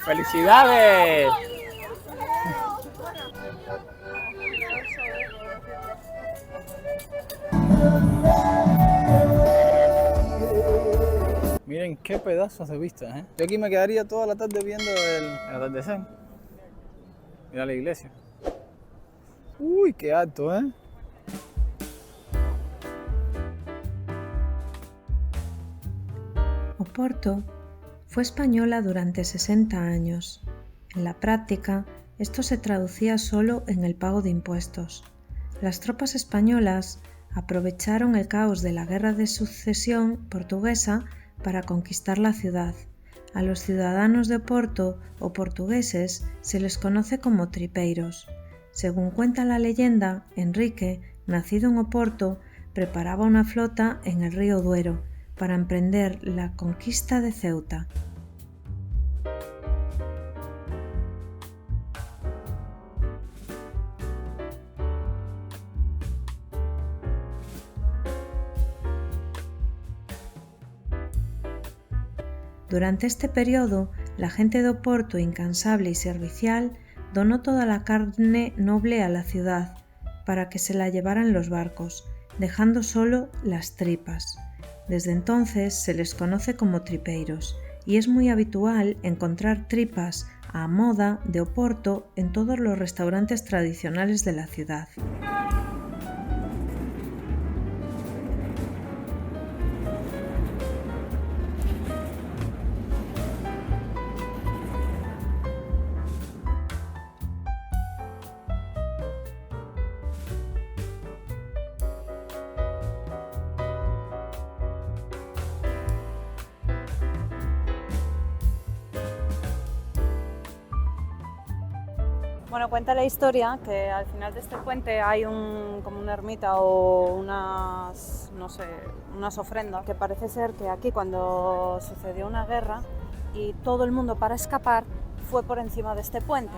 ¡Felicidades! Miren qué pedazos de vistas, ¿eh? Yo aquí me quedaría toda la tarde viendo el atardecer. Mira la iglesia. Uy, qué alto, ¿eh? Oporto fue española durante 60 años. En la práctica, esto se traducía solo en el pago de impuestos. Las tropas españolas aprovecharon el caos de la Guerra de Sucesión portuguesa para conquistar la ciudad. A los ciudadanos de Oporto o portugueses se les conoce como tripeiros. Según cuenta la leyenda, Enrique, nacido en Oporto, preparaba una flota en el río Duero para emprender la conquista de Ceuta. Durante este periodo, la gente de Oporto, incansable y servicial, donó toda la carne noble a la ciudad para que se la llevaran los barcos, dejando solo las tripas. Desde entonces se les conoce como tripeiros y es muy habitual encontrar tripas a moda de Oporto en todos los restaurantes tradicionales de la ciudad. Bueno, cuenta la historia que al final de este puente hay como una ermita o unas ofrendas, que parece ser que aquí cuando sucedió una guerra y todo el mundo para escapar fue por encima de este puente.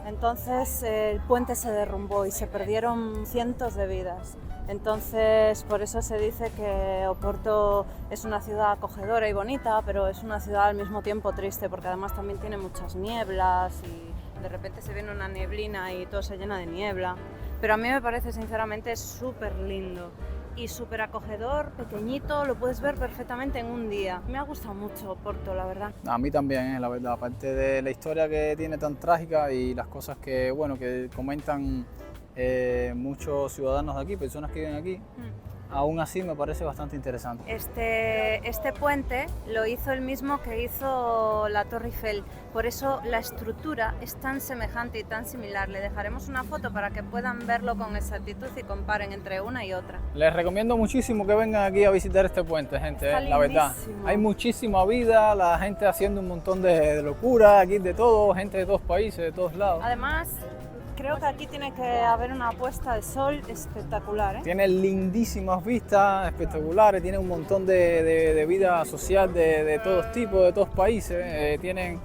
Entonces el puente se derrumbó y se perdieron cientos de vidas. Entonces por eso se dice que Oporto es una ciudad acogedora y bonita, pero es una ciudad al mismo tiempo triste porque además también tiene muchas nieblas y de repente se viene una neblina y todo se llena de niebla. Pero a mí me parece sinceramente súper lindo y súper acogedor, pequeñito, lo puedes ver perfectamente en un día. Me ha gustado mucho Oporto, la verdad. A mí también, la verdad, aparte de la historia que tiene tan trágica y las cosas que, bueno, que comentan muchos ciudadanos de aquí, personas que viven aquí, aún así me parece bastante interesante. Este puente lo hizo el mismo que hizo la Torre Eiffel, por eso la estructura es tan semejante y tan similar. Le dejaremos una foto para que puedan verlo con exactitud y comparen entre una y otra. Les recomiendo muchísimo que vengan aquí a visitar este puente, gente, la verdad. Hay muchísima vida, la gente haciendo un montón de locuras, aquí de todo, gente de todos países, de todos lados. Además, creo que aquí tiene que haber una puesta de sol espectacular, ¿eh? Tiene lindísimas vistas, espectaculares, tiene un montón de vida social de todos tipos, de todos países. Tienen,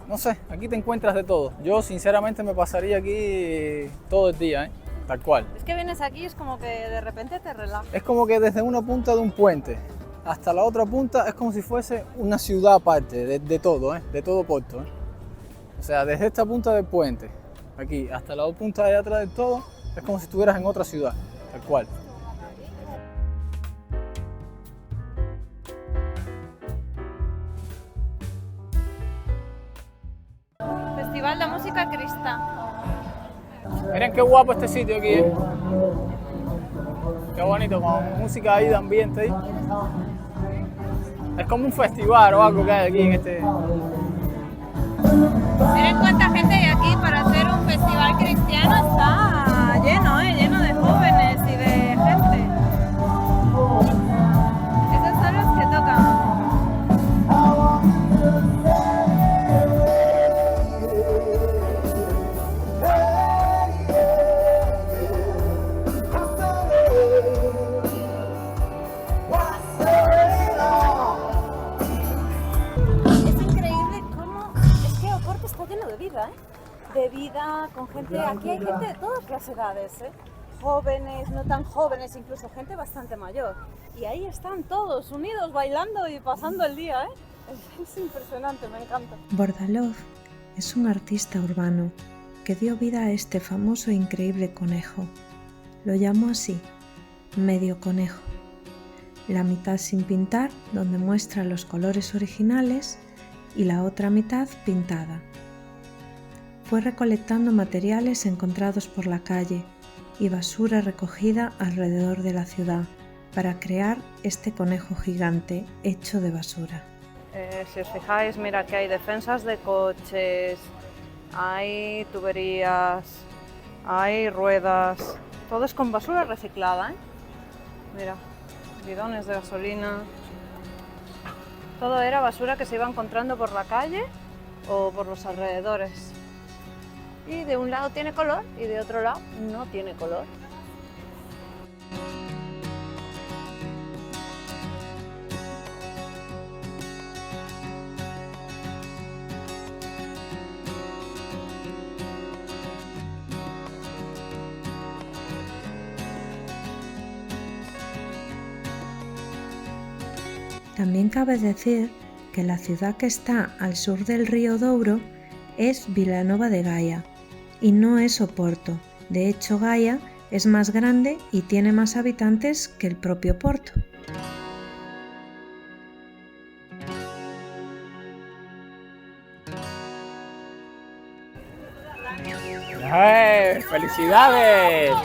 no sé, aquí te encuentras de todo. Yo sinceramente me pasaría aquí todo el día, ¿eh? Tal cual. Es que vienes aquí y es como que de repente te relajas. Es como que desde una punta de un puente hasta la otra punta es como si fuese una ciudad aparte de todo, ¿eh? De todo Oporto, ¿eh? O sea, desde esta punta del puente aquí hasta la punta de atrás de todo, es como si estuvieras en otra ciudad, tal cual. Festival de Música Crista. Miren qué guapo este sitio aquí, ¿eh? Qué bonito, con música ahí de ambiente ahí. Es como un festival o algo que hay aquí en este... Miren cuánta gente hay aquí para hacer un festival cristiano. Está lleno, lleno de jóvenes y de gente. Esos son los que tocan. Es increíble cómo... Es que Oporto está lleno de vida, ¿eh? De vida, con gente... Aquí hay gente de todas las edades, ¿eh? Jóvenes, no tan jóvenes, incluso gente bastante mayor. Y ahí están todos unidos, bailando y pasando el día, ¿eh? Es impresionante, me encanta. Bordalov es un artista urbano que dio vida a este famoso e increíble conejo. Lo llamó así, medio conejo. La mitad sin pintar, donde muestra los colores originales, y la otra mitad pintada. Fue recolectando materiales encontrados por la calle y basura recogida alrededor de la ciudad para crear este conejo gigante hecho de basura. Si os fijáis, mira que hay defensas de coches, hay tuberías, hay ruedas, todo es con basura reciclada, ¿eh? Mira, bidones de gasolina, todo era basura que se iba encontrando por la calle o por los alrededores. Y de un lado tiene color y de otro lado no tiene color. También cabe decir que la ciudad que está al sur del río Douro es Vilanova de Gaia y no es Oporto. De hecho, Gaia es más grande y tiene más habitantes que el propio Porto. ¡Felicidades!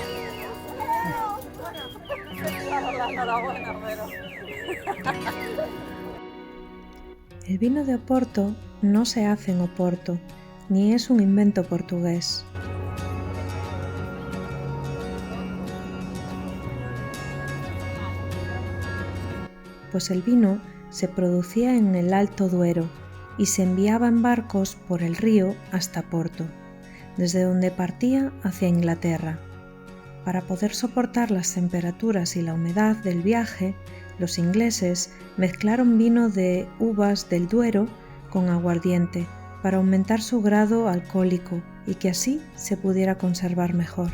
El vino de Oporto no se hace en Oporto, ni es un invento portugués. Pues el vino se producía en el Alto Duero y se enviaba en barcos por el río hasta Porto, desde donde partía hacia Inglaterra. Para poder soportar las temperaturas y la humedad del viaje, los ingleses mezclaron vino de uvas del Duero con aguardiente para aumentar su grado alcohólico y que así se pudiera conservar mejor.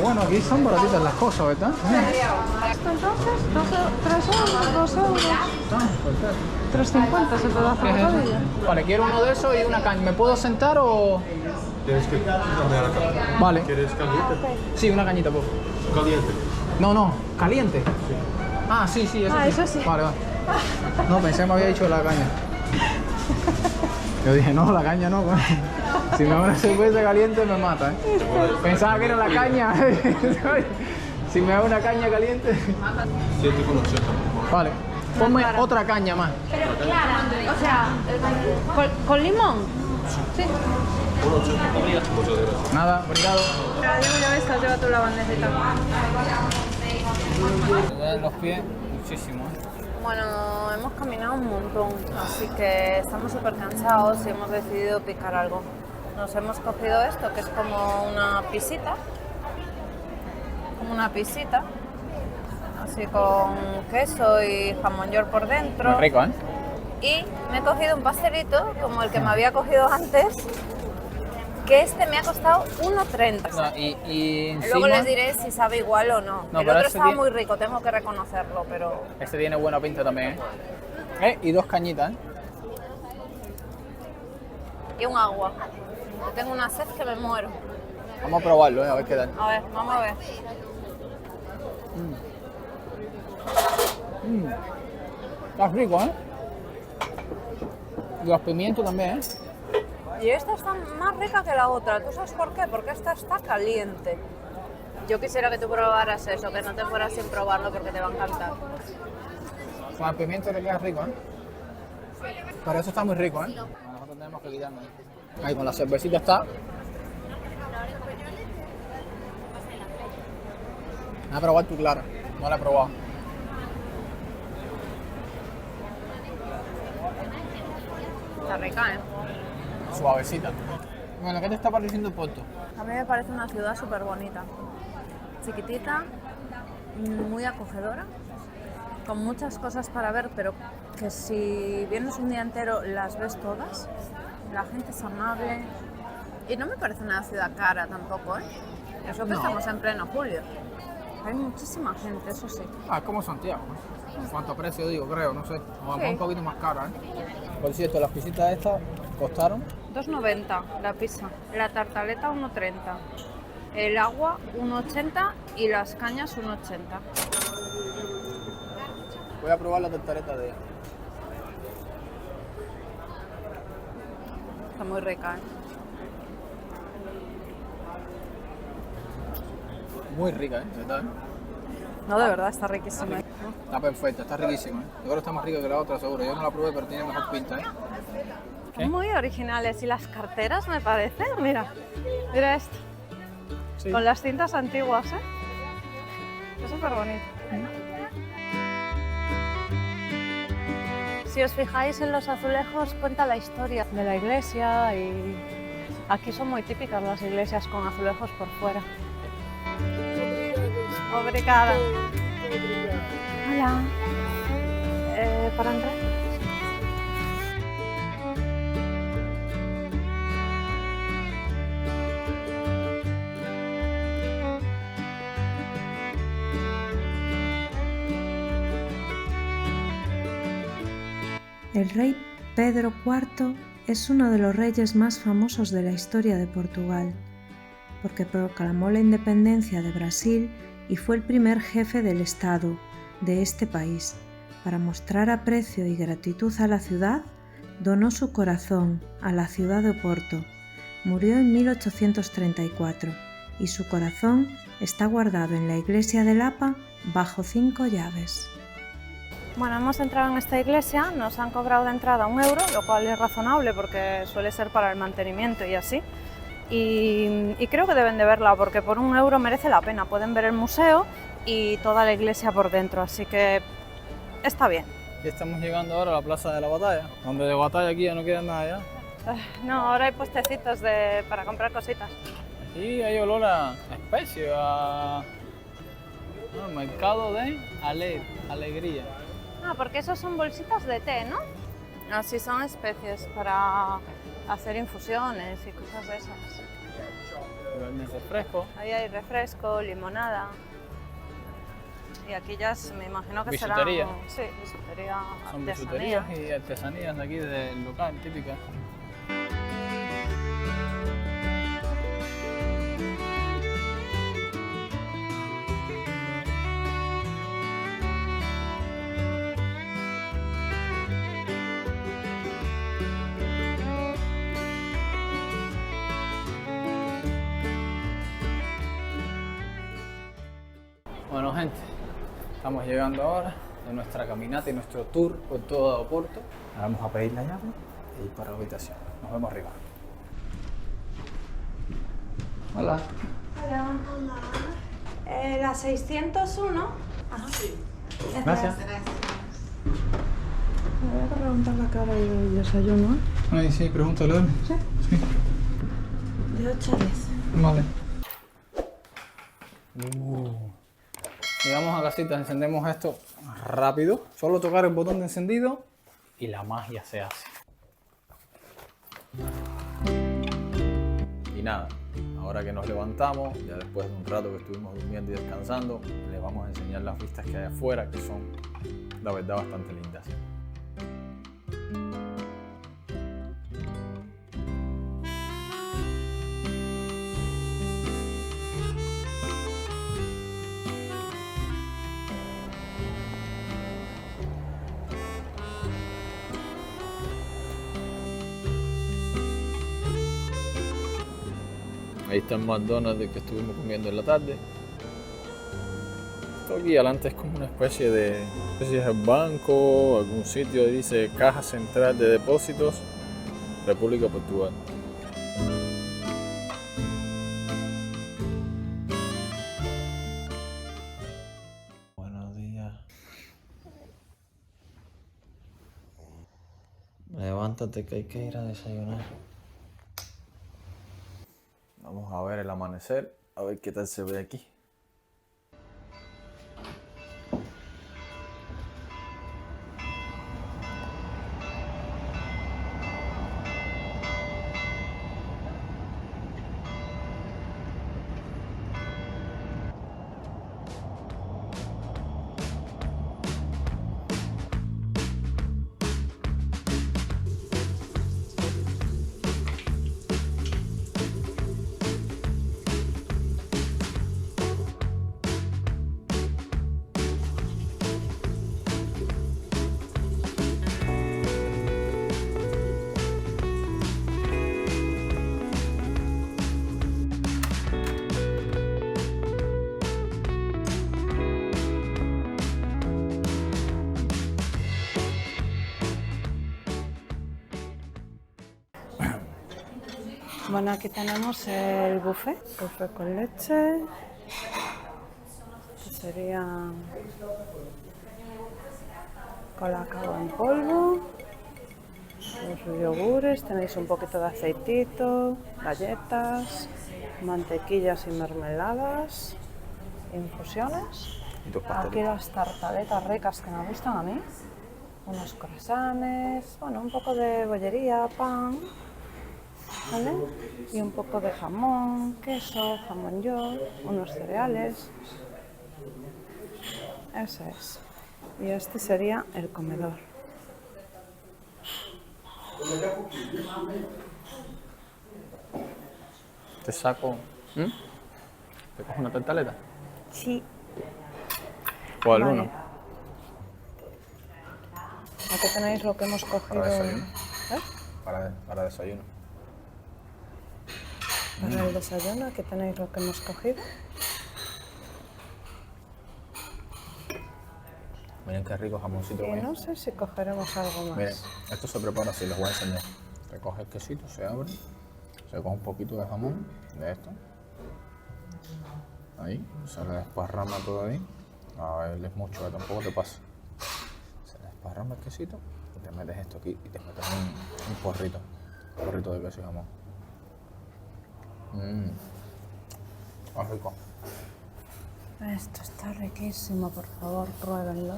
Bueno, aquí son baratitas las cosas, ¿verdad? Esto entonces, 3 euros, 2 euros. Perfecto. 3,50 se puede hacer ¿Qué es la eso? tortilla. Vale, quiero uno de esos y una caña. ¿Me puedo sentar o...? Tienes que cambiar acá. Vale. ¿Quieres caliente? Sí, una cañita, por favor. Caliente. No, caliente. Ah, sí, eso sí. Eso sí. Vale. No, pensé que me había dicho la caña. Yo dije, no, la caña no. Pues. Si me da una cerveza caliente me mata, ¿eh? Pensaba que era la caña. Si me da una caña caliente... 7,80. Vale. Ponme otra caña más. Pero clara, o sea, con limón. Sí. 1,80. Muchas gracias. Nada, obrigado. Ya esta, lleva tú la bandejita. Me duelen los pies muchísimo, ¿eh? Bueno, hemos caminado un montón, así que estamos súper cansados y hemos decidido picar algo. Nos hemos cogido esto, que es como una pisita. Así con queso y jamón york por dentro. Muy rico, ¿eh? Y me he cogido un pastelito, como el que me había cogido antes, que este me ha costado 1,30. No, y encima... Luego les diré si sabe igual o no. No, El pero otro este estaba tiene- muy rico, tengo que reconocerlo, pero... Este tiene buena pinta también, ¿eh? Y 2 cañitas, ¿eh? Y un agua. Yo tengo una sed que me muero. Vamos a probarlo, ¿eh? A ver qué tal. A ver, vamos a ver. Está rico, ¿eh? Y los pimientos también, ¿eh? Y esta está más rica que la otra. ¿Tú sabes por qué? Porque esta está caliente. Yo quisiera que tú probaras eso, que no te fueras sin probarlo porque te va a encantar. Con el pimiento le queda rico, ¿eh? Pero eso está muy rico, ¿eh? Nosotros tenemos que quitarnos. Ahí con la cervecita está. Voy a probar tu clara. No la he probado. Está rica, ¿eh? Suavecita. Bueno, ¿qué te está pareciendo Porto? A mí me parece una ciudad súper bonita. Chiquitita, muy acogedora, con muchas cosas para ver, pero que si vienes un día entero las ves todas. La gente es amable y no me parece una ciudad cara tampoco, ¿eh? Eso que No. estamos en pleno julio. Hay muchísima gente, eso sí. Ah, es como Santiago, ¿no? En cuanto a precio, digo, creo, no sé. O Sí. un poquito más cara, ¿eh? Por cierto, las pisitas estas costaron 2,90 la pizza, la tartaleta 1,30, el agua 1,80 y las cañas 1,80. Voy a probar la tartaleta de ella. Está muy rica, ¿eh? Muy rica, ¿eh? ¿Verdad? No, de verdad, está riquísima. Está perfecta, está riquísima, ¿eh? Yo creo que está más rica que la otra, seguro. Yo no la probé, pero tiene mejor pinta, ¿eh? ¿Qué? Muy originales. Y las carteras, me parece. Mira, mira esto. Sí. Con las cintas antiguas, ¿eh? Es súper bonito. Si os fijáis en los azulejos, cuenta la historia de la iglesia y aquí son muy típicas las iglesias con azulejos por fuera. Obrigada. Hola. ¿Para entrar? El rey Pedro IV es uno de los reyes más famosos de la historia de Portugal, porque proclamó la independencia de Brasil y fue el primer jefe del Estado de este país. Para mostrar aprecio y gratitud a la ciudad, donó su corazón a la ciudad de Oporto. Murió en 1834 y su corazón está guardado en la iglesia de Lapa bajo 5 llaves. Bueno, hemos entrado en esta iglesia, nos han cobrado de entrada 1 euro, lo cual es razonable porque suele ser para el mantenimiento y así. Y creo que deben de verla porque por 1 euro merece la pena. Pueden ver el museo y toda la iglesia por dentro, así que está bien. Y estamos llegando ahora a la Plaza de la Batalla, donde de batalla aquí ya no queda nada ya. No, ahora hay puestecitos para comprar cositas. Aquí hay olor a especio, a mercado de alegría. Ah, porque esos son bolsitas de té, ¿no? Así son especies para hacer infusiones y cosas de esas. Venden refresco. Ahí hay refresco, limonada. Y aquí ya me imagino que Bisutería. será... Sí, bisutería, Son artesanía. bisuterías y artesanías de aquí del local, típicas. Bueno, gente, estamos llegando ahora de nuestra caminata y nuestro tour por todo Oporto. Ahora vamos a pedir la llave y ir para la habitación. Nos vemos arriba. Hola. Hola. La 601. Gracias. Me voy a preguntar la cara del desayuno, ¿eh? Ay, sí, pregúntale. ¿Sí? Sí. De 8 a 10. Vale. Llegamos a casita, encendemos esto rápido. Solo tocar el botón de encendido y la magia se hace. Y nada, ahora que nos levantamos, ya después de un rato que estuvimos durmiendo y descansando, les vamos a enseñar las vistas que hay afuera, que son, la verdad, bastante lindas. Ahí está el McDonald's del que estuvimos comiendo en la tarde. Esto aquí adelante es como una especie de... No sé si es el banco, algún sitio, dice Caja Central de Depósitos, República de Portugal. Buenos días. Levántate que hay que ir a desayunar. Vamos a ver el amanecer, a ver qué tal se ve aquí. Bueno, aquí tenemos el buffet con leche, que sería colacao en polvo, los yogures, tenéis un poquito de aceitito, galletas, mantequillas y mermeladas, infusiones. Y tus Aquí pastelitos. las tartaletas ricas que me gustan a mí, unos croissants, bueno, un poco de bollería, pan, ¿vale? Y un poco de jamón, queso, jamón york, unos cereales. Ese es. Y este sería el comedor. Te saco. ¿Te cojo una tartaleta? Sí. O el Vale. uno. Aquí tenéis lo que hemos cogido. Para desayuno. ¿Eh? Para desayuno. Para el desayuno, aquí tenéis lo que hemos cogido. Miren qué rico jamoncito. Y que hay. no sé si cogeremos algo más. Miren, esto se prepara así, les voy a enseñar. Se coge el quesito, se abre, se coge un poquito de jamón, de esto. Ahí, se le desparrama todo ahí. A ver, es mucho, que tampoco te pasa. Se le desparrama el quesito y te metes esto aquí y te metes un porrito de queso y jamón. Más rico. Esto está riquísimo, por favor, pruébenlo.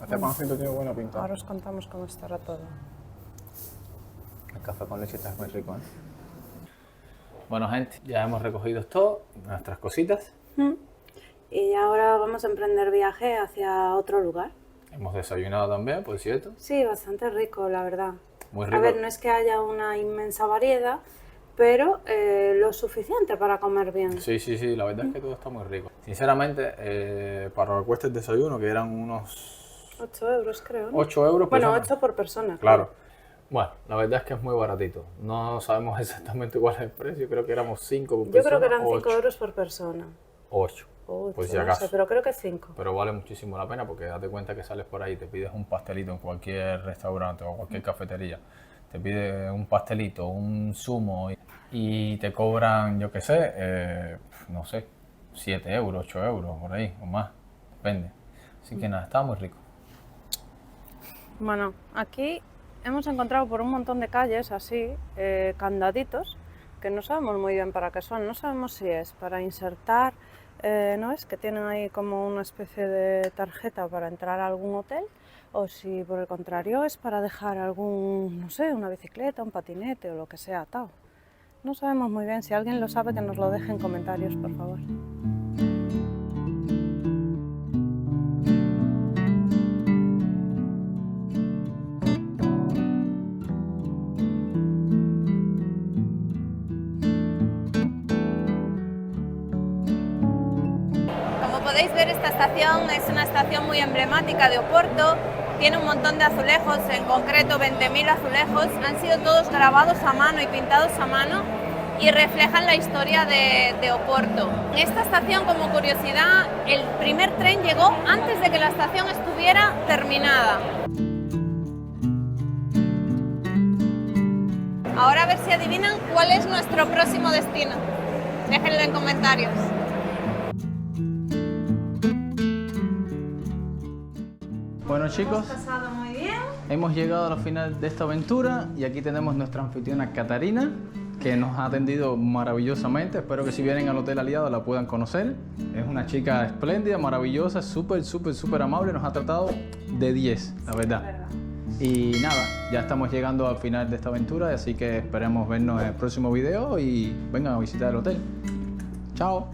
Este pancito tiene buena pinta. Ahora os contamos cómo estará todo. El café con leche está muy rico, ¿eh? Bueno, gente, ya hemos recogido todo, nuestras cositas. Y ahora vamos a emprender viaje hacia otro lugar. Hemos desayunado también, por cierto. Sí, bastante rico, la verdad. Muy rico. A ver, no es que haya una inmensa variedad, pero lo suficiente para comer bien. Sí, la verdad es que todo está muy rico. Sinceramente, para lo que cuesta el desayuno, que eran unos 8 euros, creo, ¿no? 8 euros. Bueno, persona. 8 por persona. Claro. Bueno, la verdad es que es muy baratito. No sabemos exactamente cuál es el precio. Creo que éramos 5 por Yo persona. creo que eran 5 8. euros por persona. 8. 8, Por si no acaso. sé, pero creo que 5. Pero vale muchísimo la pena porque date cuenta que sales por ahí, te pides un pastelito en cualquier restaurante o cualquier cafetería. Te pides un pastelito, un zumo y te cobran, yo qué sé, no sé, 7 euros, 8 euros, por ahí, o más, depende. Así que nada, está muy rico. Bueno, aquí hemos encontrado por un montón de calles así, candaditos, que no sabemos muy bien para qué son. No sabemos si es para insertar, ¿no es? Que tienen ahí como una especie de tarjeta para entrar a algún hotel, o si por el contrario es para dejar algún, no sé, una bicicleta, un patinete o lo que sea atado. No sabemos muy bien. Si alguien lo sabe, que nos lo deje en comentarios, por favor. Como podéis ver, esta estación es una estación muy emblemática de Oporto. Tiene un montón de azulejos, en concreto 20.000 azulejos. Han sido todos grabados a mano y pintados a mano y reflejan la historia de Oporto. Esta estación, como curiosidad, el primer tren llegó antes de que la estación estuviera terminada. Ahora a ver si adivinan cuál es nuestro próximo destino. Déjenlo en comentarios. Bueno chicos, Pasado muy bien. hemos llegado al final de esta aventura y aquí tenemos nuestra anfitriona Catarina, que nos ha atendido maravillosamente. Espero que si vienen al Hotel Aliado la puedan conocer. Es una chica espléndida, maravillosa, súper amable, nos ha tratado de 10, la verdad. Y nada, ya estamos llegando al final de esta aventura, así que esperemos vernos en el próximo video y vengan a visitar el hotel. Chao.